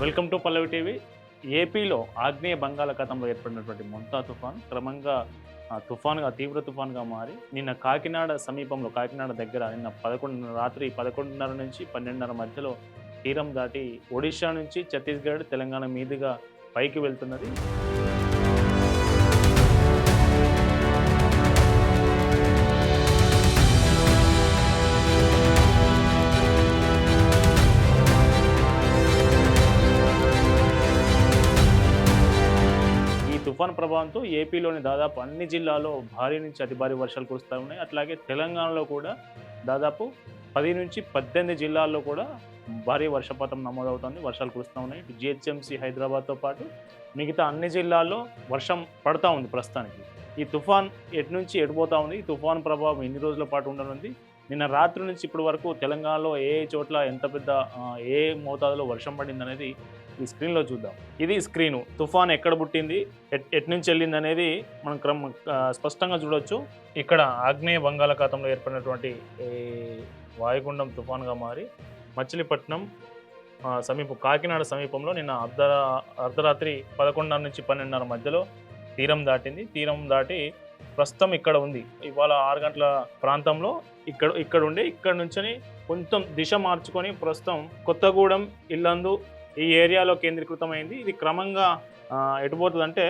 Welcome to Pallavi TV. ఏపీలో ఆగ్నేయ బంగాళాఖాతంలో ఏర్పడినటువంటి మొంతా తుఫాన్ క్రమంగా తీవ్ర తుఫాన్గా మారి నిన్న కాకినాడ సమీపంలో కాకినాడ దగ్గర నిన్న రాత్రి 11:30 నుంచి 12:30 మధ్యలో తీరం దాటి ఒడిషా నుంచి ఛత్తీస్గఢ్ తెలంగాణ మీదుగా పైకి వెళ్తున్నది. తుఫాన్ ప్రభావంతో ఏపీలోని దాదాపు అన్ని జిల్లాల్లో భారీ నుంచి అతి భారీ వర్షాలు కురుస్తూ ఉన్నాయి. అట్లాగే తెలంగాణలో కూడా దాదాపు 10 నుంచి 18 జిల్లాల్లో కూడా భారీ వర్షపాతం నమోదవుతుంది, వర్షాలు కురుస్తూ ఉన్నాయి. ఇటు జిహెచ్ఎంసీ హైదరాబాద్తో పాటు మిగతా అన్ని జిల్లాల్లో వర్షం పడతా ఉంది ప్రస్తుతానికి. ఈ తుఫాన్ ఎటు నుంచి ఎడిపోతూ ఉంది, ఈ తుఫాన్ ప్రభావం ఎన్ని రోజుల పాటు ఉండనుంది, నిన్న రాత్రి నుంచి ఇప్పటి వరకు తెలంగాణలో ఏ చోట్ల ఎంత పెద్ద ఏ మోతాదులో వర్షం పడింది అనేది ఈ స్క్రీన్లో చూద్దాం. ఇది స్క్రీను. తుఫాన్ ఎక్కడ పుట్టింది, ఎటు నుంచి వెళ్ళింది అనేది మనం స్పష్టంగా చూడవచ్చు. ఇక్కడ ఆగ్నేయ బంగాళాఖాతంలో ఏర్పడినటువంటి వాయుగుండం తుఫాన్గా మారి మచిలీపట్నం కాకినాడ సమీపంలో నిన్న అర్ధరాత్రి 11:30 నుంచి 12:30 మధ్యలో తీరం దాటింది. తీరం దాటి ప్రస్తుతం ఇక్కడ ఉంది. ఇవాళ 6 గంటల ప్రాంతంలో ఇక్కడ ఉండి ఇక్కడ నుంచి కొంచెం దిశ మార్చుకొని ప్రస్తుతం కొత్తగూడెం, ఇల్లందు ఈ ఏరియాలో కేంద్రీకృతమైంది. ఇది క్రమంగా ఎటుపోతుందంటే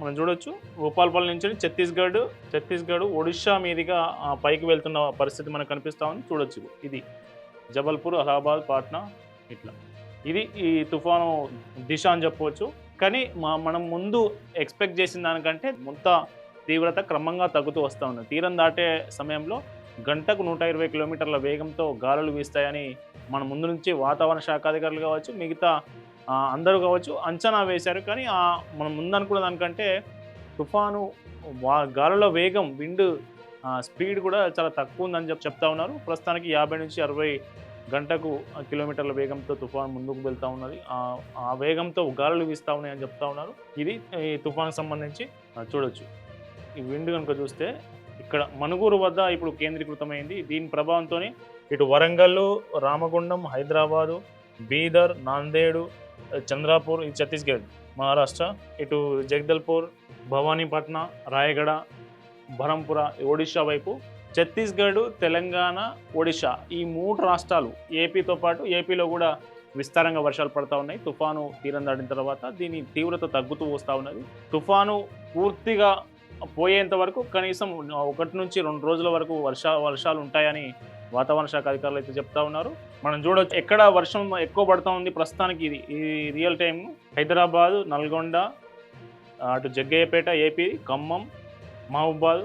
మనం చూడొచ్చు, భూపాలపల్లి నుంచి ఛత్తీస్గఢ్ ఒడిషా మీదుగా పైకి వెళ్తున్న పరిస్థితి మనకు కనిపిస్తూ ఉంది. చూడొచ్చు, ఇది జబల్పూర్, అలహాబాద్, పాట్నా ఇట్లా. ఇది ఈ తుఫాను దిశ అని చెప్పవచ్చు. కానీ మనం ముందు ఎక్స్పెక్ట్ చేసిన దానికంటే మొత్త తీవ్రత క్రమంగా తగ్గుతూ వస్తూ ఉంది. తీరం దాటే సమయంలో గంటకు 120 కిలోమీటర్ల వేగంతో గాలులు వీస్తాయని మన ముందు నుంచి వాతావరణ శాఖ అధికారులు కావచ్చు, మిగతా అందరూ కావచ్చు అంచనా వేశారు. కానీ మనం ముందనుకున్న దానికంటే తుఫాను గాలుల వేగం, విండ్ స్పీడ్ కూడా చాలా తక్కువ ఉందని చెప్తా ఉన్నారు. ప్రస్తుతానికి 50 నుంచి 60 గంటకు కిలోమీటర్ల వేగంతో తుఫాను ముందుకు వెళ్తూ ఉన్నది. ఆ వేగంతో గాలులు వీస్తూ ఉన్నాయని చెప్తా ఉన్నారు. ఇది ఈ తుఫానుకు సంబంధించి చూడొచ్చు. ఈ విండ్ కనుక చూస్తే ఇక్కడ మనుగూరు వద్ద ఇప్పుడు కేంద్రీకృతమైంది. దీని ప్రభావంతో ఇటు వరంగల్, రామగుండం, హైదరాబాదు, బీదర్, నాందేడు, చంద్రాపూర్, ఇది ఛత్తీస్గఢ్ మహారాష్ట్ర, ఇటు జగదల్పూర్, భవానీపట్న, రాయగడ, బరంపుర ఒడిషా వైపు, ఛత్తీస్గఢ్, తెలంగాణ, ఒడిషా ఈ 3 రాష్ట్రాలు ఏపీతో పాటు ఏపీలో కూడా విస్తారంగా వర్షాలు పడతా ఉన్నాయి. తుఫాను తీరం దాటిన తర్వాత దీని తీవ్రత తగ్గుతూ వస్తూ ఉన్నది. తుఫాను పూర్తిగా పోయేంత వరకు కనీసం 1 నుంచి 2 రోజుల వరకు వర్షాలు ఉంటాయని వాతావరణ శాఖ అధికారులు అయితే చెప్తా ఉన్నారు. మనం చూడవచ్చు ఎక్కడ వర్షం ఎక్కువ పడుతూ ఉంది ప్రస్తుతానికి. ఈ రియల్ టైం హైదరాబాదు, నల్గొండ, అటు జగ్గయ్యపేట ఏపీ, ఖమ్మం, మహబూబాద్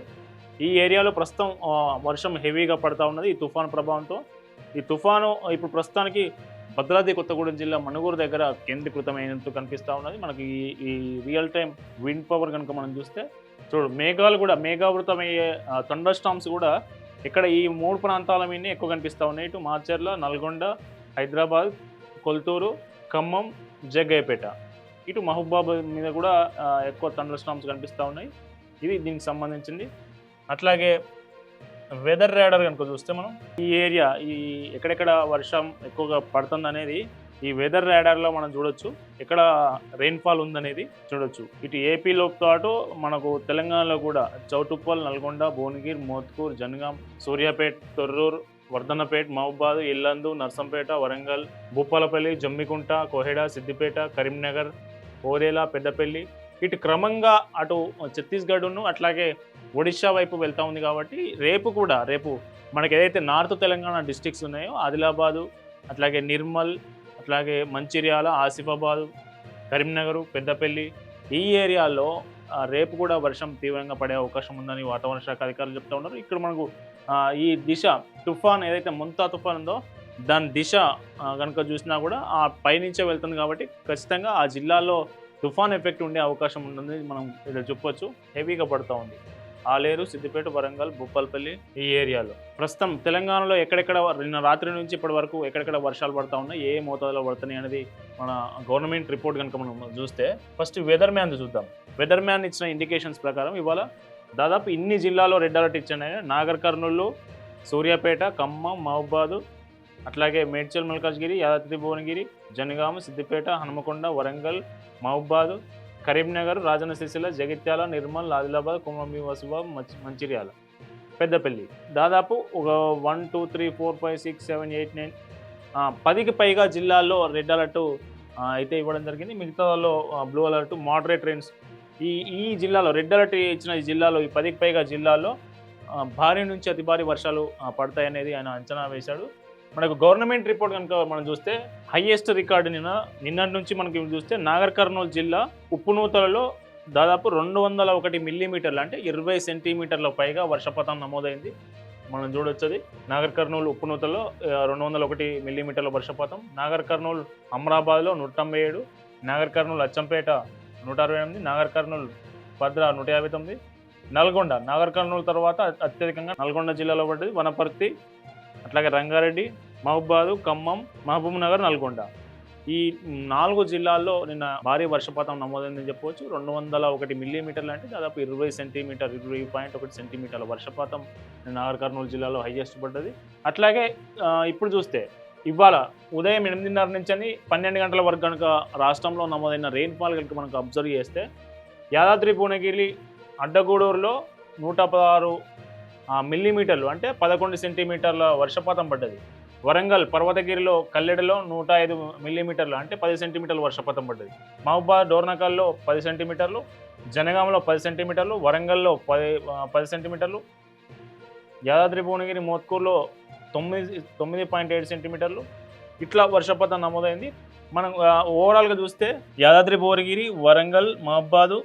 ఈ ఏరియాలో ప్రస్తుతం వర్షం హెవీగా పడతా ఉన్నది ఈ తుఫాను ప్రభావంతో. ఈ తుఫాను ఇప్పుడు ప్రస్తుతానికి భద్రాద్రి కొత్తగూడెం జిల్లా మనుగూరు దగ్గర కేంద్రీకృతమైనట్టు కనిపిస్తూ ఉన్నది. మనకి ఈ రియల్ టైం విండ్ పవర్ కనుక మనం చూస్తే మేఘాలు కూడా మేఘావృతమయ్యే థండర్ స్టార్మ్స్ కూడా ఇక్కడ ఈ 3 ప్రాంతాల మీద ఎక్కువ కనిపిస్తూ ఉన్నాయి. ఇటు మాచర్ల, నల్గొండ, హైదరాబాద్, కొల్తూరు, ఖమ్మం, జగ్గయ్యపేట, ఇటు మహబూబాబాద్ మీద కూడా ఎక్కువ థండర్ స్టార్మ్స్ కనిపిస్తూ ఉన్నాయి. ఇది దీనికి సంబంధించింది. అట్లాగే వెదర్ రేడర్ కనుక చూస్తే మనం ఈ ఏరియా ఎక్కడెక్కడ వర్షం ఎక్కువగా పడుతుంది అనేది ఈ వెదర్ రేడార్లో మనం చూడొచ్చు. ఎక్కడ రెయిన్ఫాల్ ఉందనేది చూడొచ్చు. ఇటు ఏపీలో పాటు మనకు తెలంగాణలో కూడా చౌటుప్పల్, నల్గొండ, భువనగిరి, మోత్కూర్, జనగాం, సూర్యాపేట్, తొర్రూరు, వర్ధన్నపేట్, మహబూబాద్, ఇల్లందు, నర్సంపేట, వరంగల్, భూపాలపల్లి, జమ్మికుంట, కోహెడ, సిద్దిపేట, కరీంనగర్, ఓరేలా, పెద్దపల్లి ఇటు క్రమంగా అటు ఛత్తీస్గఢ్ను అట్లాగే ఒడిషా వైపు వెళ్తూ ఉంది. కాబట్టి రేపు మనకి ఏదైతే నార్త్ తెలంగాణ డిస్ట్రిక్ట్స్ ఉన్నాయో ఆదిలాబాదు, అట్లాగే నిర్మల్, అట్లాగే మంచిర్యాల, ఆసిఫాబాదు, కరీంనగర్, పెద్దపల్లి ఈ ఏరియాల్లో రేపు కూడా వర్షం తీవ్రంగా పడే అవకాశం ఉందని వాతావరణ శాఖ అధికారులు చెప్తూ ఉన్నారు. ఇక్కడ మనకు ఈ దిశ తుఫాన్ ఏదైతే మొంతా తుఫాన్ ఉందో దాని దిశ కనుక చూసినా కూడా ఆ పైనుంచే వెళ్తుంది. కాబట్టి ఖచ్చితంగా ఆ జిల్లాలో తుఫాన్ ఎఫెక్ట్ ఉండే అవకాశం ఉంటుంది మనం ఇక్కడ చెప్పొచ్చు. హెవీగా పడుతూ ఉంది ఆలేరు, సిద్దిపేట, వరంగల్, భూపాలపల్లి ఈ ఏరియాలో. ప్రస్తుతం తెలంగాణలో ఎక్కడెక్కడ నిన్న రాత్రి నుంచి ఇప్పటి వరకు ఎక్కడెక్కడ వర్షాలు పడతా ఉన్నాయి, ఏ మోతాదులో పడుతున్నాయి అనేది మన గవర్నమెంట్ రిపోర్ట్ కనుక మనం చూస్తే ఫస్ట్ వెదర్ మ్యాన్ చూద్దాం. వెదర్ మ్యాన్ ఇచ్చిన ఇండికేషన్స్ ప్రకారం ఇవాళ దాదాపు ఇన్ని జిల్లాలో రెడ్ అలర్ట్ ఇచ్చాయి. నాగర్ కర్నూలు, సూర్యాపేట, ఖమ్మం, మహబూబాద్, అట్లాగే మేడ్చల్ మల్కాజ్గిరి, యాదాద్రి భువనగిరి, జనగామ, సిద్దిపేట, హనుమకొండ, వరంగల్, మహబూబాద్, కరీంనగర్, రాజన్న సిరిసిల్ల, జగిత్యాల, నిర్మల్, ఆదిలాబాద్, కొమరంభీం, ఆసిఫాబాద్, మంచిర్యాల, పెద్దపల్లి. దాదాపు ఒక 1, 2, 3, 4, 5, 6, 7, 8, 9 10కి పైగా జిల్లాల్లో రెడ్ అలర్ట్ అయితే ఇవ్వడం జరిగింది. మిగతాలో బ్లూ అలర్ట్, మోడరేట్ రెయిన్స్. ఈ ఈ జిల్లాలో రెడ్ అలర్ట్ ఇచ్చిన ఈ జిల్లాలో, ఈ 10కి పైగా జిల్లాల్లో భారీ నుంచి అతి భారీ వర్షాలు పడతాయనేది ఆయన అంచనా వేశాడు. మనకు గవర్నమెంట్ రిపోర్ట్ కనుక మనం చూస్తే హైయెస్ట్ రికార్డు నిన్నటి నుంచి మనకి చూస్తే నాగర్ కర్నూలు జిల్లా ఉప్పునూతలలో దాదాపు 201 మిల్లీమీటర్లు, అంటే 20 సెంటీమీటర్ల పైగా వర్షపాతం నమోదైంది. మనం చూడొచ్చు అది నాగర్ కర్నూలు ఉప్పునూతలో 201 మిల్లీమీటర్ల వర్షపాతం. నాగర్ కర్నూలు అమరాబాద్లో 197, నాగర్ కర్నూలు అచ్చంపేట 168, నాగర్ కర్నూలు భద్ర 159, నల్గొండ నాగర్ కర్నూలు తర్వాత అత్యధికంగా నల్గొండ జిల్లాలో పడ్డది. వనపర్తి, అట్లాగే రంగారెడ్డి, మహబూబాద్, ఖమ్మం, మహబూబ్ నగర్, నల్గొండ. ఈ 4 జిల్లాల్లో నిన్న భారీ వర్షపాతం నమోదైందని చెప్పవచ్చు. 201 మిల్లీమీటర్లు, అంటే దాదాపు 20.1 సెంటీమీటర్ల వర్షపాతం నాగర్ కర్నూలు జిల్లాలో హైయెస్ట్ పడ్డది. అట్లాగే ఇప్పుడు చూస్తే ఇవాళ ఉదయం 8:30 నుంచి 12 గంటల వరకు కనుక రాష్ట్రంలో నమోదైన రెయిన్ఫాల్ కనుక మనకు అబ్జర్వ్ చేస్తే యాదాద్రి భువనగిరి అడ్డగూడూరులో 116 మిల్లీమీటర్లు, అంటే 11 సెంటీమీటర్ల వర్షపాతం పడ్డది. వరంగల్ పర్వతగిరిలో కల్లెడలో 105 మిల్లీమీటర్లు, అంటే 10 సెంటీమీటర్ల వర్షపాతం పడ్డది. మహబూబాద్ డోర్నకల్లో 10 సెంటీమీటర్లు, జనగామలో 10 సెంటీమీటర్లు, వరంగల్లో 10 సెంటీమీటర్లు, యాదాద్రి భువనగిరి మోత్కూరులో 9.7 సెంటీమీటర్లు ఇట్లా వర్షపాతం నమోదైంది. మనం ఓవరాల్గా చూస్తే యాదాద్రి భువనగిరి, వరంగల్, మహబూబాద్,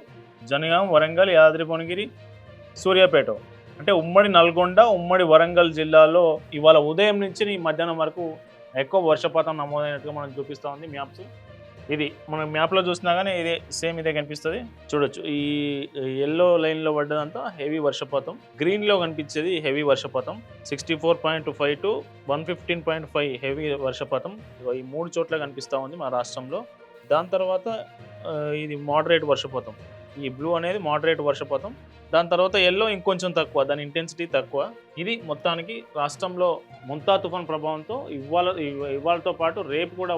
జనగాం, వరంగల్, యాదాద్రి భువనగిరి, సూర్యాపేట, అంటే ఉమ్మడి నల్గొండ, ఉమ్మడి వరంగల్ జిల్లాలో ఇవాళ ఉదయం నుంచి మధ్యాహ్నం వరకు ఎక్కువ వర్షపాతం నమోదైనట్టుగా మనం చూపిస్తూ ఉంది మ్యాప్స్. ఇది మనం మ్యాప్లో చూసినా కానీ ఇదే కనిపిస్తుంది. చూడొచ్చు, ఈ ఎల్లో లైన్లో పడ్డదంతా హెవీ వర్షపాతం, గ్రీన్లో కనిపించేది హెవీ వర్షపాతం. 64.5 to 115.5 హెవీ వర్షపాతం ఈ 3 చోట్ల కనిపిస్తూ ఉంది మన రాష్ట్రంలో. దాని తర్వాత ఇది మోడరేట్ వర్షపాతం. ఈ బ్లూ అనేది మోడరేట్ వర్షపాతం. దాని తర్వాత ఎల్లో ఇంకొంచెం తక్కువ, దాని ఇంటెన్సిటీ తక్కువ. ఇది మొత్తానికి రాష్ట్రంలో ముంతా తుఫాన్ ప్రభావంతో ఇవాళతో పాటు రేపు కూడా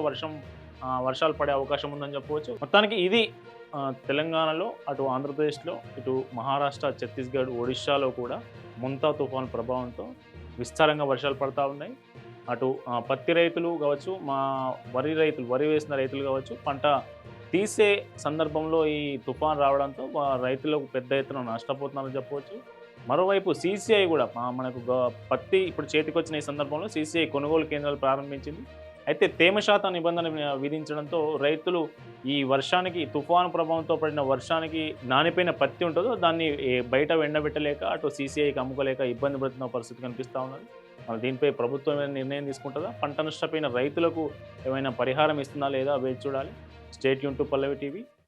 వర్షాలు పడే అవకాశం ఉందని చెప్పవచ్చు. మొత్తానికి ఇది తెలంగాణలో, అటు ఆంధ్రప్రదేశ్లో, ఇటు మహారాష్ట్ర, ఛత్తీస్గఢ్, ఒడిశాలో కూడా ముంతా తుఫాన్ ప్రభావంతో విస్తారంగా వర్షాలు పడతా ఉన్నాయి. అటు పత్తి రైతులు కావచ్చు, వరి వేసిన రైతులు కావచ్చు, పంట తీసే సందర్భంలో ఈ తుఫాన్ రావడంతో రైతులకు పెద్ద ఎత్తున నష్టపోతున్నారని చెప్పవచ్చు. మరోవైపు సీసీఐ కూడా మనకు పత్తి ఇప్పుడు చేతికొచ్చిన ఈ సందర్భంలో సీసీఐ కొనుగోలు కేంద్రాలు ప్రారంభించింది. అయితే తేమ శాతం నిబంధన విధించడంతో రైతులు ఈ వర్షానికి, తుఫాను ప్రభావంతో పడిన వర్షానికి నానిపోయిన పత్తి ఉంటుందో దాన్ని బయట ఎండబెట్టలేక అటు సీసీఐకి అమ్ముకోలేక ఇబ్బంది పడుతున్న పరిస్థితి కనిపిస్తూ ఉన్నది. దీనిపై ప్రభుత్వం ఏమైనా నిర్ణయం తీసుకుంటుందా, పంట నష్టపోయిన రైతులకు ఏమైనా పరిహారం ఇస్తుందా లేదా వేచి చూడాలి. Stay tune to Pallavi TV.